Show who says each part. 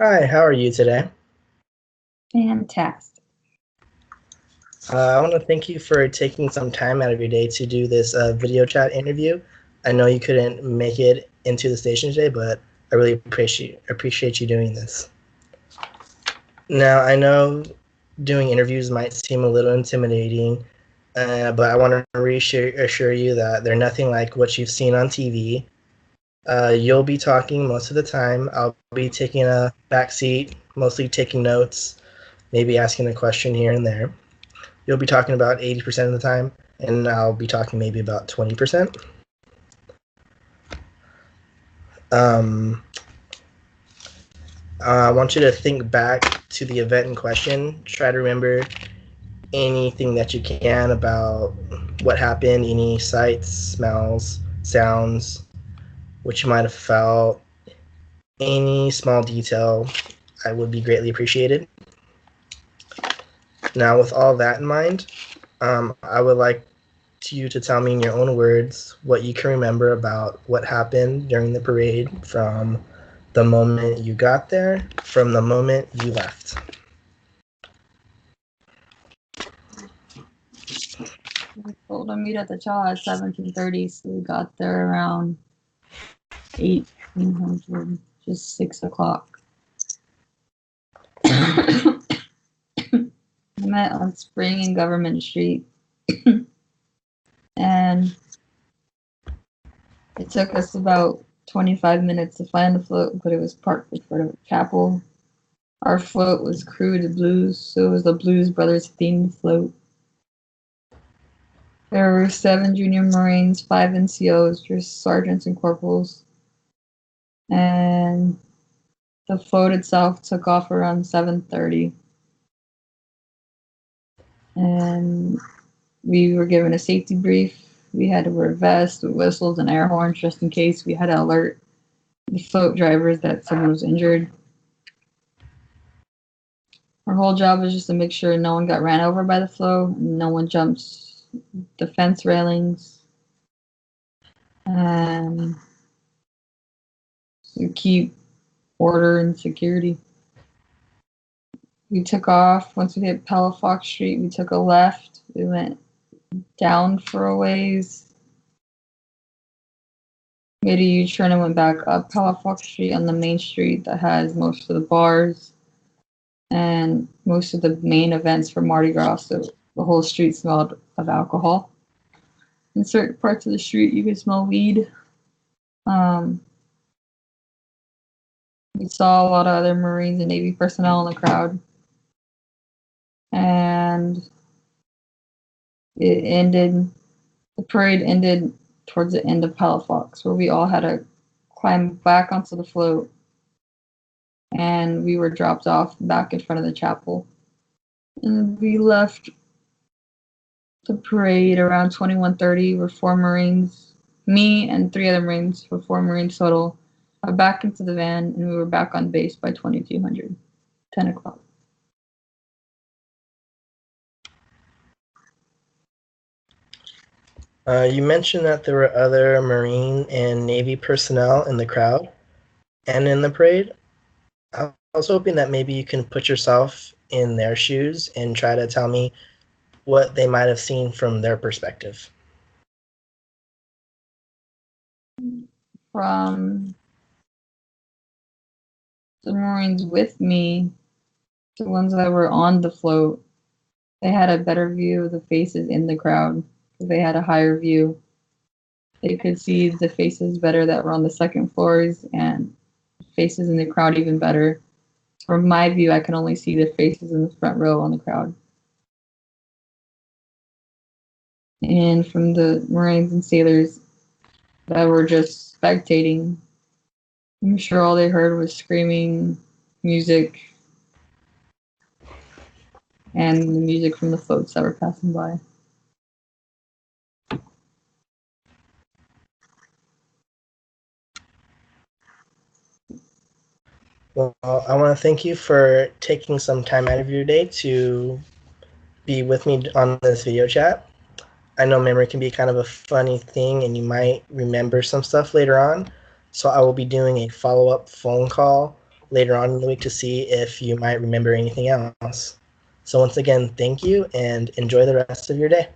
Speaker 1: Hi, how are you today?
Speaker 2: Fantastic.
Speaker 1: I want to thank you for taking some time out of your day to do this video chat interview. I know you couldn't make it into the station today, but I really appreciate you doing this. Now, I know doing interviews might seem a little intimidating, but I want to reassure you that they're nothing like what you've seen on TV. You'll be talking most of the time. I'll be taking a back seat, mostly taking notes, maybe asking a question here and there. You'll be talking about 80% of the time, and I'll be talking maybe about 20%. Um, I want you to think back to the event in question. Try to remember anything that you can about what happened, any sights, smells, sounds, what you might have felt, any small detail. I would be greatly appreciated. Now, with all that in mind, I would like you to tell me in your own words what you can remember about what happened during the parade from the moment you got there, from the moment you left.
Speaker 2: We told to meet at the Chaw at 17:30, so we got there around 1800, just 6 o'clock. We met on Spring and Government Street, and it took us about 25 minutes to find the float, but it was parked in front of a chapel. Our float was Crew de Blues, so it was the Blues Brothers themed float. There were 7 junior Marines, 5 NCOs, just sergeants and corporals. And the float itself took off around 7:30. And we were given a safety brief. We had to wear vests with whistles and air horns just in case. We had to alert the float drivers that someone was injured. Our whole job was just to make sure no one got ran over by the float, no one jumps the fence railings, and to keep order and security. We took off. Once we hit Palafox Street, we took a left. We went down for a ways, made a U-turn and went back up Palafox Street on the main street that has most of the bars and most of the main events for Mardi Gras. So the whole street smelled of alcohol. In certain parts of the street, you could smell weed. We saw a lot of other Marines and Navy personnel in the crowd. And the parade ended towards the end of Palafox, where we all had to climb back onto the float, and we were dropped off back in front of the chapel. And we left the parade around 21:30. We're 4 Marines, me and 3 other Marines, for 4 Marines total, back into the van, and we were back on base by 2200, 10 o'clock.
Speaker 1: You mentioned that there were other Marine and Navy personnel in the crowd and in the parade. I was hoping that maybe you can put yourself in their shoes and try to tell me what they might have seen from their perspective.
Speaker 2: From the Marines with me, the ones that were on the float, they had a better view of the faces in the crowd. They had a higher view. They could see the faces better that were on the second floors and faces in the crowd even better. From my view, I can only see the faces in the front row on the crowd. And from the Marines and sailors that were just spectating, I'm sure all they heard was screaming, music, and the music from the floats that were passing by.
Speaker 1: Well, I want to thank you for taking some time out of your day to be with me on this video chat. I know memory can be kind of a funny thing and you might remember some stuff later on. So I will be doing a follow-up phone call later on in the week to see if you might remember anything else. So once again, thank you and enjoy the rest of your day.